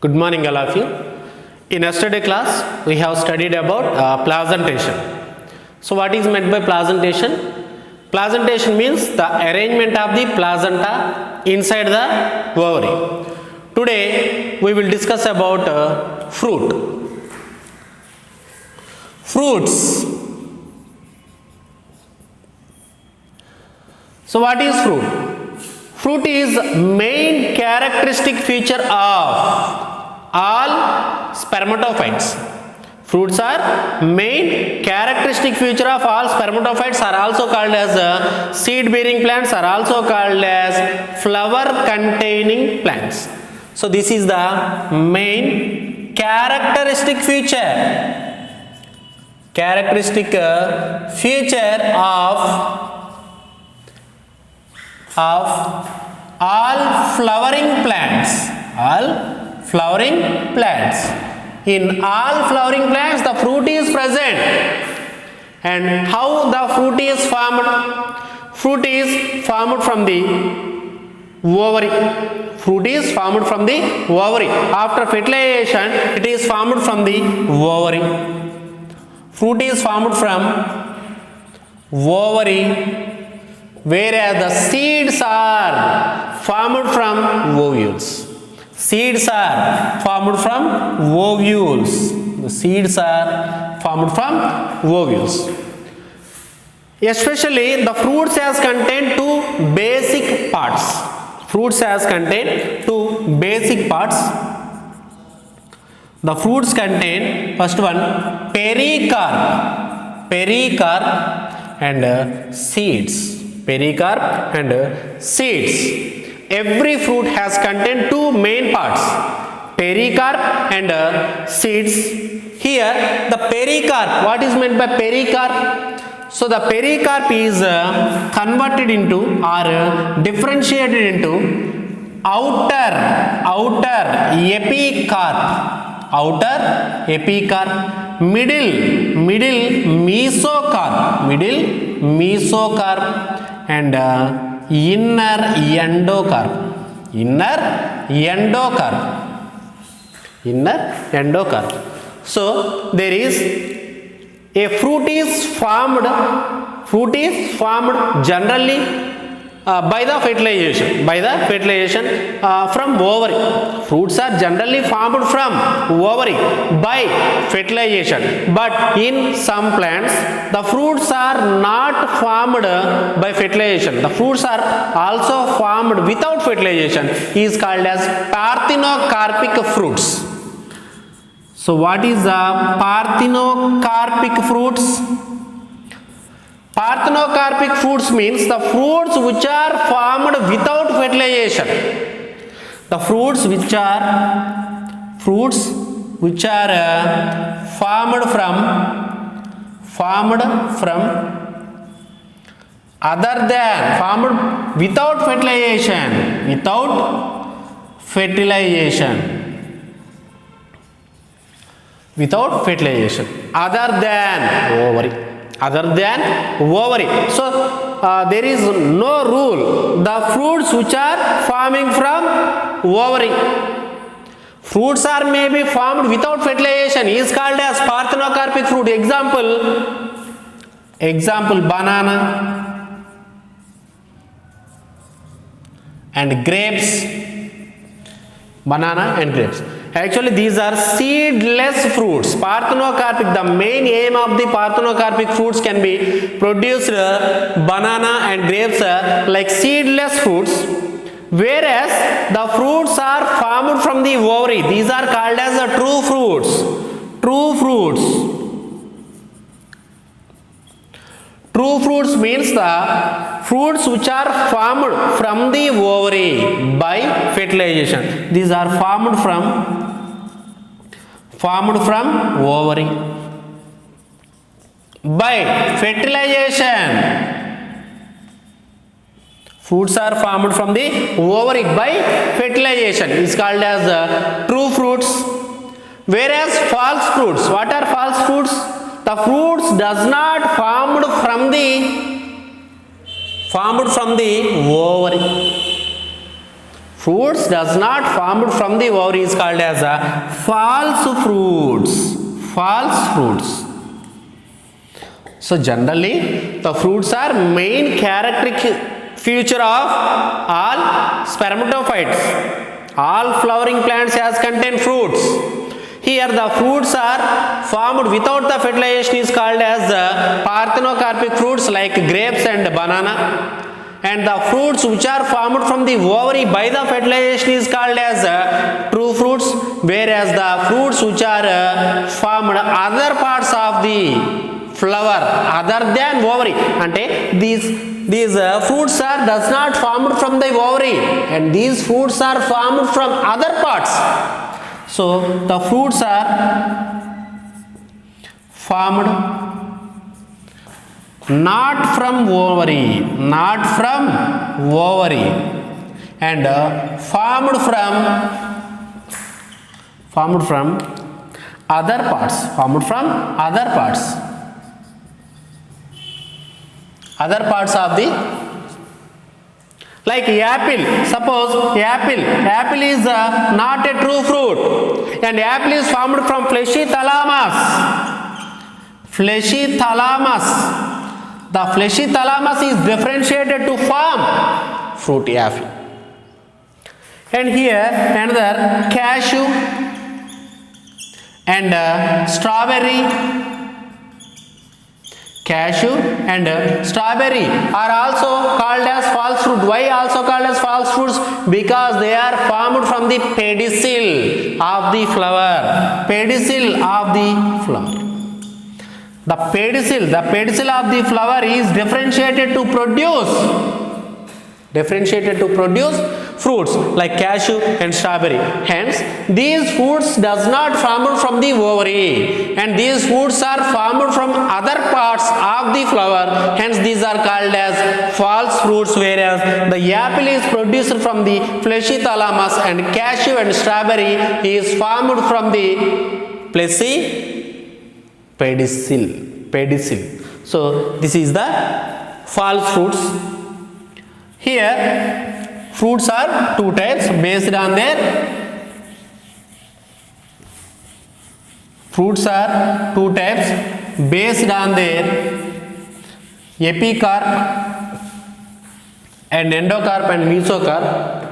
Good morning, all of you. In yesterday class, we have studied about placentation. So, what is meant by placentation? Placentation means the arrangement of the placenta inside the ovary. Today, we will discuss about fruit. Fruits. So, what is fruit? Fruit is main characteristic feature of all spermatophytes. Fruits are main characteristic feature of all spermatophytes, are also called as seed bearing plants, are also called as flower containing plants. So this is the main characteristic feature of all flowering plants. In all flowering plants, the fruit is present. And how the fruit is formed? Fruit is formed from the ovary. Fruit is formed from the ovary. After fertilization, it is formed from the ovary. Fruit is formed from ovary, whereas the seeds are formed from ovules. Seeds are formed from ovules. The seeds are formed from ovules. Especially the fruits has contain two basic parts. Fruits has contain two basic parts. The fruits contain first one pericarp and seeds. Pericarp and seeds. Every fruit has contained two main parts, pericarp and seeds. Here the pericarp, what is meant by pericarp? So the pericarp is converted into or differentiated into outer epicarp, middle mesocarp and inner endocarp. So there is a fruit is formed generally by the fertilization from ovary. Fruits are generally formed from ovary by fertilization, but in some plants the fruits are not formed by fertilization. The fruits are also formed without fertilization, is called as parthenocarpic fruits. So what is the parthenocarpic fruits? Parthenocarpic fruits means the fruits which are formed without fertilization. The fruits which are formed other than formed without fertilization other than ovary. So there is no rule. The fruits which are forming from ovary, fruits are maybe formed without fertilization, is called as parthenocarpic fruit. Example banana and grapes. Actually, these are seedless fruits. Parthenocarpic, the main aim of the parthenocarpic fruits can be produced banana and grapes like seedless fruits, whereas the fruits are formed from the ovary. These are called as the true fruits. True fruits means the fruits which are formed from the ovary by fertilization. These are formed from ovary by fertilization. Fruits are formed from the ovary by fertilization, is called as true fruits. Whereas false fruits, what are false fruits? The fruits does not formed from the ovary. fruits does not formed from the ovary is called as a false fruits. False fruits. So generally the fruits are main characteristic feature of all spermatophytes. All flowering plants has contain fruits. Here the fruits are formed without the fertilization is called as parthenocarpic fruits like grapes and banana. And the fruits which are formed from the ovary by the fertilization is called as true fruits, whereas the fruits which are formed other parts of the flower other than ovary, ante these fruits are does not formed from the ovary, and these fruits are formed from other parts. So the fruits are formed not from ovary, not from ovary, and formed from other parts, formed from other parts of the, like apple. Suppose apple is not a true fruit, and apple is formed from fleshy thalamus. The fleshy thalamus is differentiated to form fruit apple. And here another cashew and strawberry. Cashew and strawberry are also called as false fruit. Why also called as false fruits? Because they are formed from the pedicel of the flower. Pedicel of the flower. The pedicel of the flower is differentiated to produce fruits like cashew and strawberry. Hence these fruits does not formed from the ovary, and these fruits are formed from other parts of the flower. Hence these are called as false fruits, whereas the apple is produced from the fleshy thalamus, and cashew and strawberry is formed from the fleshy pedicel. So this is the false fruits. Here fruits are two types based on their epicarp and endocarp and mesocarp.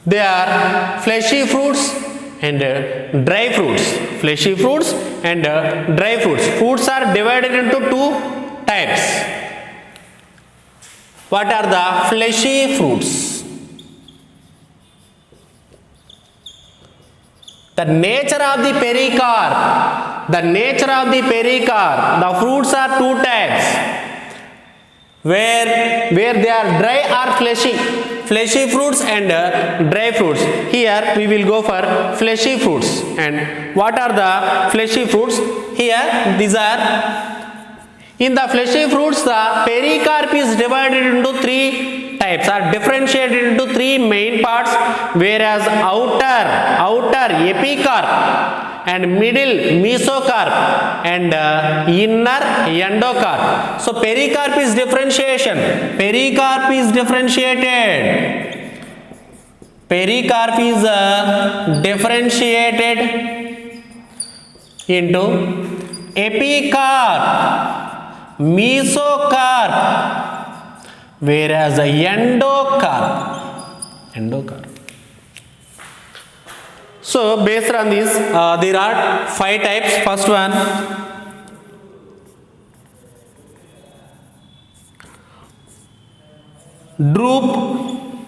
They are fleshy fruits and dry fruits. Fleshy fruits and dry fruits. Fruits are divided into two types. What are the fleshy fruits? The nature of the pericarp. The fruits are two types, where they are dry or fleshy. Fleshy fruits and dry fruits. Here we will go for fleshy fruits. And what are the fleshy fruits? Here these are, in the fleshy fruits the pericarp is divided into three types, are differentiated into three main parts, whereas outer epicarp and middle mesocarp and inner endocarp. So pericarp is differentiated into epicarp, mesocarp, whereas the endocarp. So based on this there are 5 types. First one, drupe,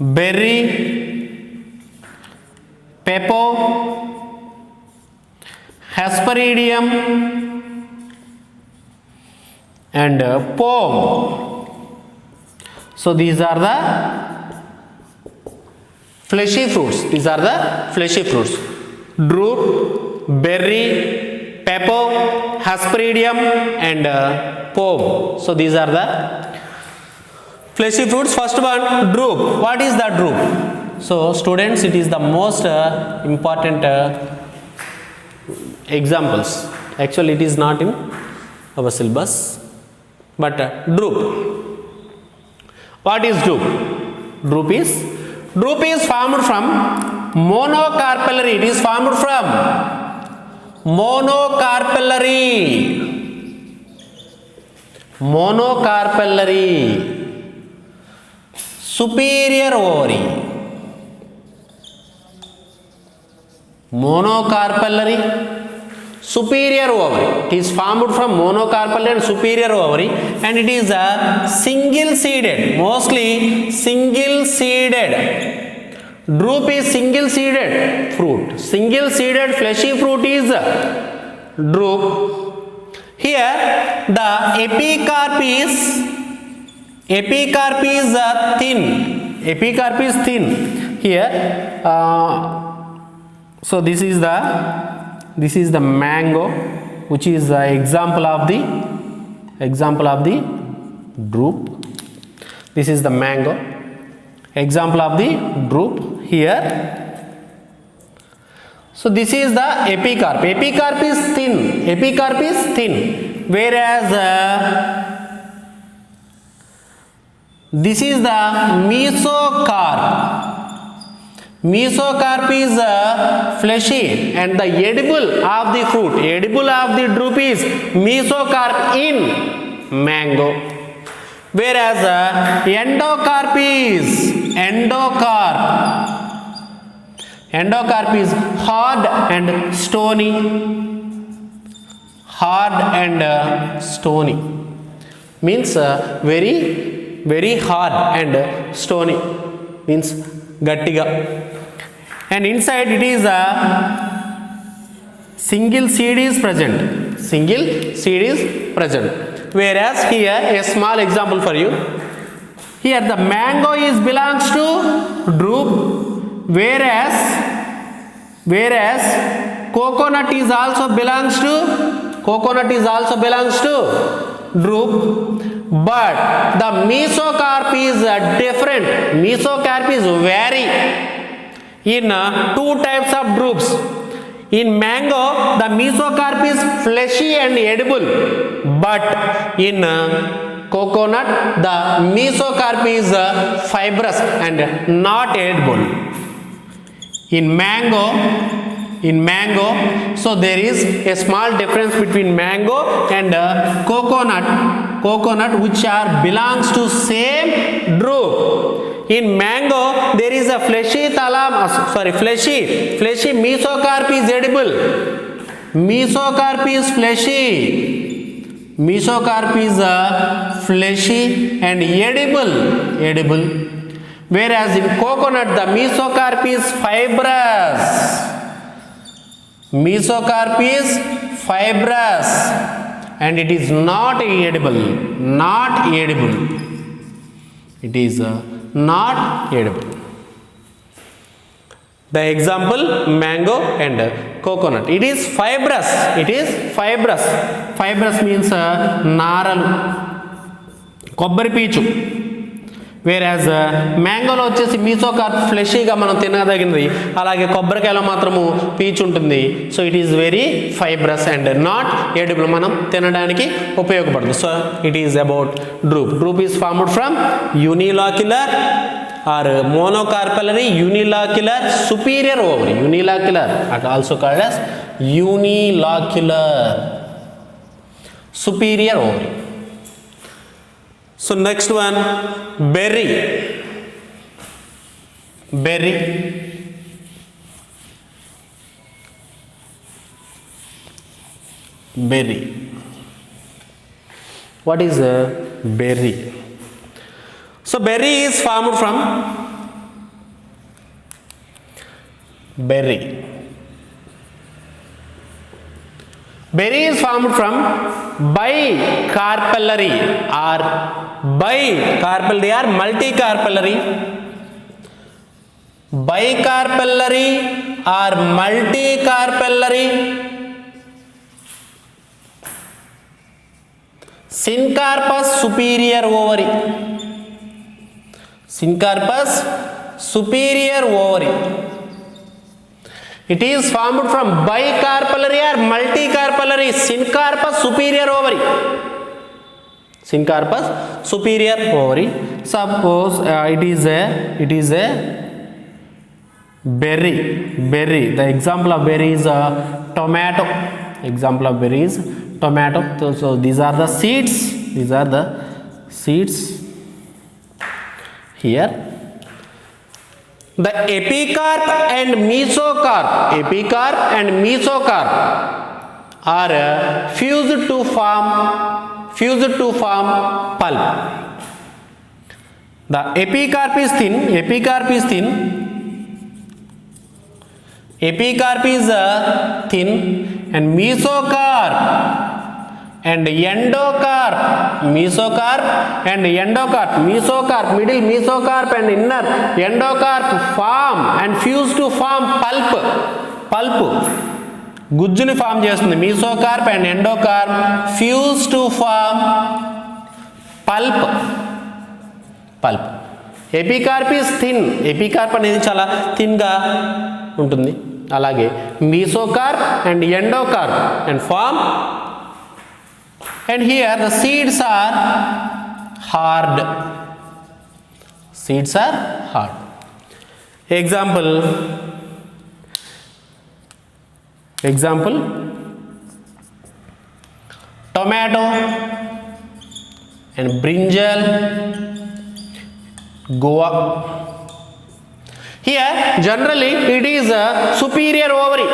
berry, pepo, hesperidium and pome. So these are the fleshy fruits. Drupe, berry, pepo, hesperidium and pome. So these are the fleshy fruits. First one, drupe. What is the drupe? So students, it is the most important examples. Actually it is not in our syllabus, but drupe. What is drupe? Drupe is Drupe is formed from monocarpellary. It is formed from monocarpellary. Monocarpellary. Superior ovary. Monocarpellary. Superior ovary. It is formed from monocarpellary and superior ovary, and it is a single seeded, mostly single seeded. Drupe is single seeded fruit. Single seeded fleshy fruit is drupe. Here the epicarp is thin. Epicarp is thin. Here so this is the mango, which is the example of the drupe. This is the mango, example of the drupe here. So this is the epicarp. Epicarp is thin. Epicarp is thin, whereas this is the mesocarp. Mesocarp is fleshy, and the edible of the fruit, edible of the drupe is mesocarp in mango, whereas endocarp is hard and stony. Hard and stony means very hard, and stony means gattiga, and inside it is a single seed is present. Single seed is present, whereas here a small example for you. Here the mango is belongs to drupe, whereas coconut is also belongs to drupe, but the mesocarp is different. Mesocarp is vary in two types of drupes. In mango the mesocarp is fleshy and edible, but in coconut the mesocarp is fibrous and not edible. In mango, so there is a small difference between mango and coconut, which are belongs to same drupe. In mango there is a fleshy mesocarp is edible. Mesocarp is fleshy. Mesocarp is fleshy and edible. Whereas in coconut the mesocarp is fibrous. Mesocarp is fibrous and it is not edible. It is not edible. The example mango and coconut. It is fibrous. Fibrous means naralu, kobbari peechu. Whereas mangoలో వచ్చేసి మీసోకార్ప్ ఫ్లెషీగా మనం తినదగినది, అలాగే కొబ్బరికాయలో మాత్రము పీచు ఉంటుంది. So it is very fibrous and not edible, మనం తినడానికి ఉపయోగపడదు. So it is about drupe. Drupe is formed from unilocular or monocarpellary unilocular superior ovary. Unilocular also called as unilocular superior ovary. So next one, berry. What is a berry? So berry is formed from berry is formed from bicarpellary or multicarpellary. Bicarpellary or multicarpellary syncarpous superior ovary. Syncarpous superior ovary. It is formed from bicarpellary or multicarpellary syncarpous superior ovary. Syncarpous superior ovary. Suppose it is a berry. The example of berry is tomato. Example of berry is tomato. So these are the seeds. These are the seeds here. The epicarp and mesocarp are fused to form pulp. The epicarp is thin. Epicarp is thin and mesocarp and endocarp. Mesocarp, middle mesocarp and inner endocarp form and fuse to form pulp. గుజ్జుని form చేస్తుంది. Mesocarp and endocarp fuse to form pulp. Epicarp is thin. Epicarp అనేది చాలా థిన్గా ఉంటుంది. అలాగే mesocarp and endocarp and form. And here the seeds are hard. Example, tomato and brinjal, guava. Here generally it is a superior ovary.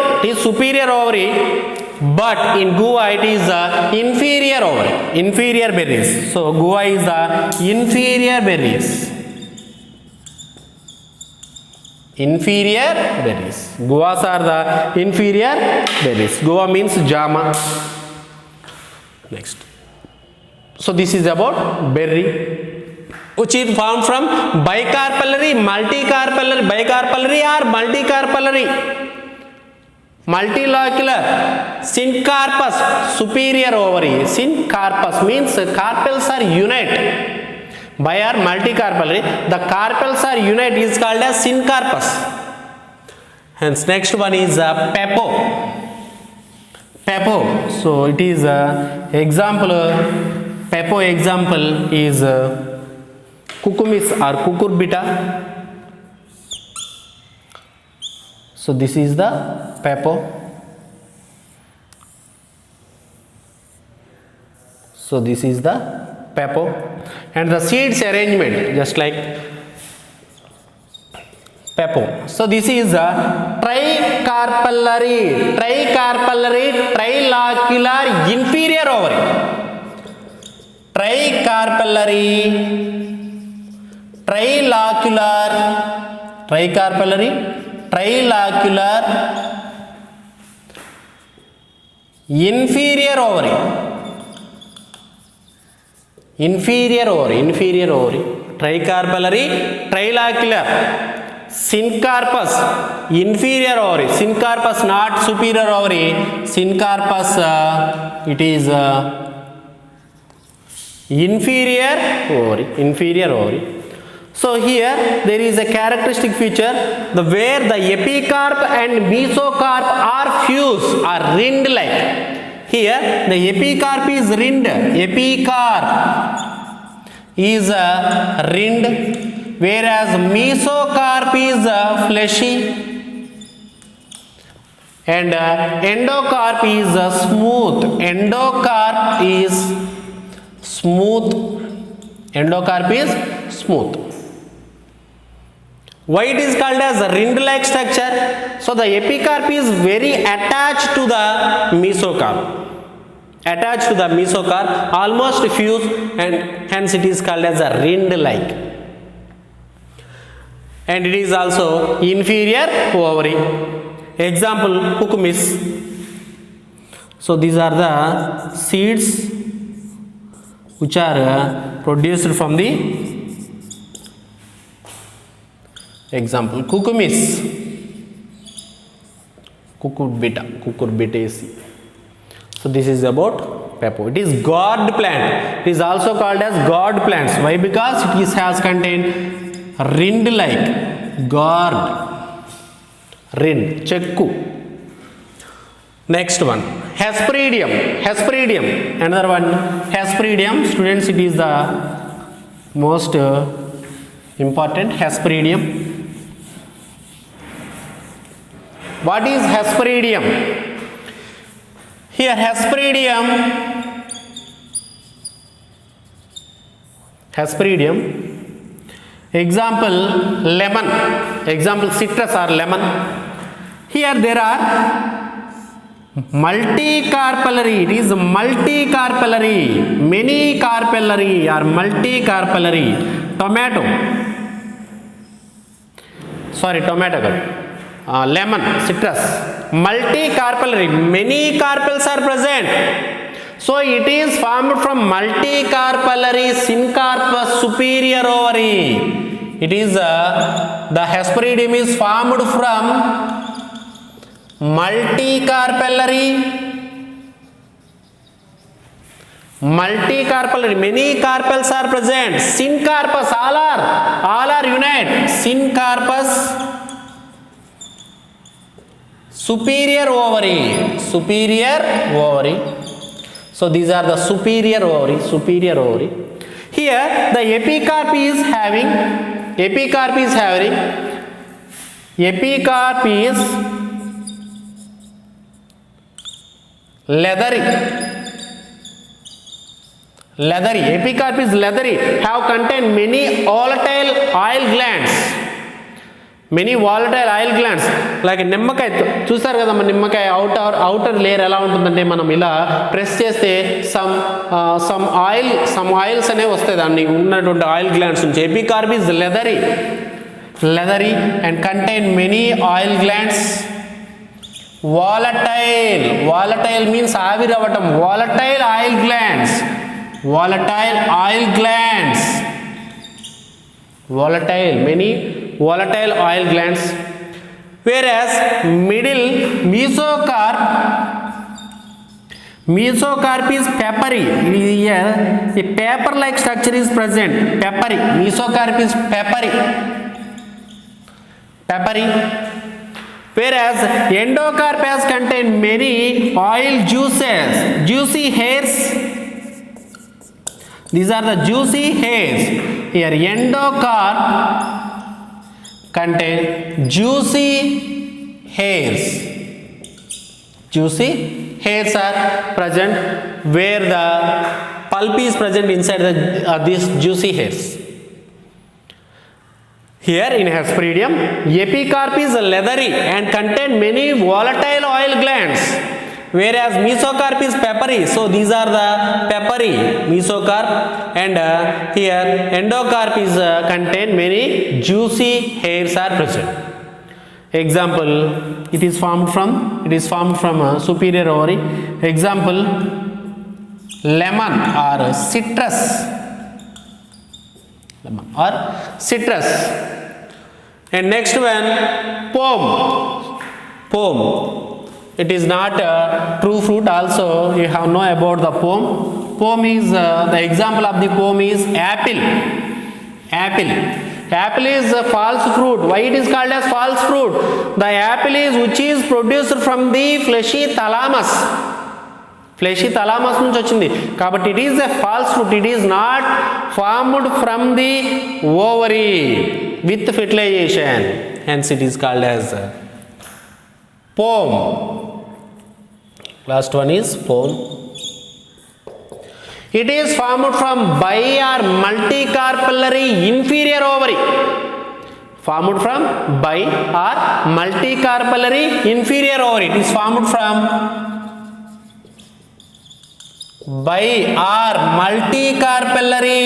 But in guava it is a inferior ovary. Inferior berries. So guava is the inferior berries. Guavas are the inferior berries. Guava means jama. Next. So this is about berry, which is found from bicarpellary, bicarpellary or multicarpellary. Multilocular, syncarpus, superior ovary. Syncarpus means carpels are unite. Bi or multicarpellary, the carpels are unite is called as syncarpus. Hence next one is pepo. So it is example, pepo example is cucumis or cucurbita. So this is the pepo. And the seeds arrangement just like pepo. So this is a tricarpellary, trilocular inferior ovary. Tricarpellary, trilocular inferior ovary. Tricarpellary, trilocular, syncarpus, inferior ovary. Syncarpus not superior ovary. Syncarpus it is inferior ovary. So here there is a characteristic feature, where the epicarp and mesocarp are fused, are rind like. Here the epicarp is rind. Epicarp is a rind, whereas mesocarp is fleshy and endocarp is smooth. Endocarp is smooth. Why it is called as a rind like structure? So the epicarp is very attached to the mesocarp. Almost fused, and hence it is called as a rind like. And it is also inferior ovary. Example, cucumis. So these are the seeds which are produced from the example cucumis, cucurbitaceae. So this is about pepo. It is gourd plant. It is also called as gourd plants. Why? Because it has contained rind like, gourd, rind, chekku. Next one, hesperidium. Another one, hesperidium. Students, it is the most important. Hesperidium. What is Hesperidium? Here Hesperidium, example lemon, example citrus or lemon. Here there are multicarpellary, it is multicarpellary, many carpellary or multicarpellary. Tomato, lemon, citrus, multicarpellary, many carpels are present. So it is formed from multicarpellary syncarpous superior ovary. It is the Hesperidium is formed from multicarpellary, many carpels are present. Syncarpous, all are unite. Syncarpous superior ovary. So these are the superior ovary. Here the epicarp is leathery. Epicarp is leathery, have contained many volatile oil glands. Like నిమ్మకాయ చూసారు కదా, మన నిమ్మకాయ outer layer ఎలా ఉంటుందంటే మనం ఇలా press చేస్తే సమ్ ఆయిల్స్ అనేవి వస్తాయి దాన్ని ఉన్నటువంటి ఆయిల్ గ్లాండ్స్ నుంచి. ఎపికార్ప్ is leathery and contain many oil glands. Volatile means ఆవిరవటం. Volatile oil glands, many volatile oil glands. Whereas middle mesocarp is peppery. Here a paper like structure is present. Mesocarp is peppery. Whereas endocarp has contained many oil juicy hairs. These are the juicy hairs. Here endocarp contain juicy hairs are present, where the pulp is present inside these juicy hairs. Here in Hesperidium, epicarp is leathery and contain many volatile oil glands, whereas mesocarp is peppery. So these are the peppery mesocarp, and here endocarp is contain many juicy hairs are present. Example, it is formed from superior ovary. Example, lemon or citrus. And next one, pome. It is not a true fruit. Also you have know about the pome is the example of the pome is apple is a false fruit. Why it is called as false fruit? The apple is which is produced from the fleshy thalamus నుంచి వచ్చింది కాబట్టి it is a false fruit. It is not formed from the ovary with fertilization, hence it is called as pome. Last one is pome. It is formed from bi or multicarpellary inferior ovary. It is formed from bi or multicarpellary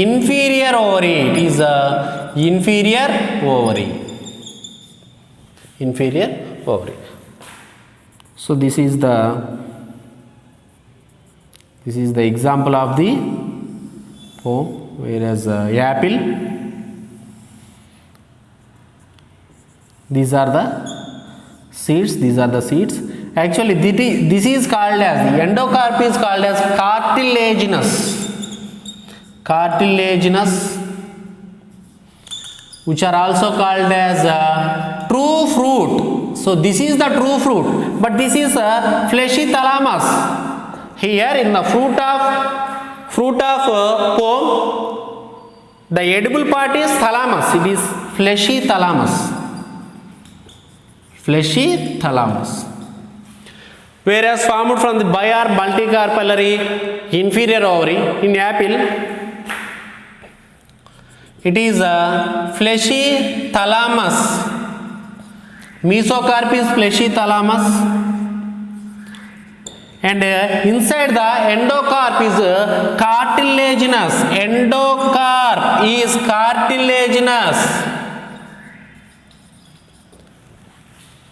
inferior ovary. It is a inferior ovary. So this is the example of the pome, whereas apple, these are the seeds. Actually this is called as, the endocarp is called as cartilaginous, which are also called as true fruit. So this is the true fruit, but this is a fleshy thalamus. Here in the fruit of pome, the edible part is thalamus. It is fleshy thalamus. Fleshy thalamus. Whereas formed from the bi or multicarpellary inferior ovary in apple, it is a fleshy thalamus. Mesocarp is fleshy thalamus, and inside the endocarp is cartilaginous. Endocarp is cartilaginous.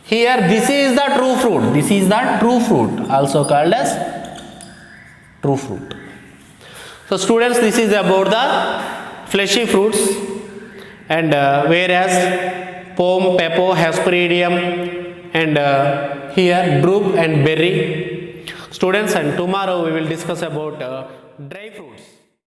Here this is the true fruit. This is the true fruit, also called as true fruit. So students, this is about the fleshy fruits, and whereas pome, pepo, hesperidium, and here drupe and berry. Students, and tomorrow we will discuss about dry fruits.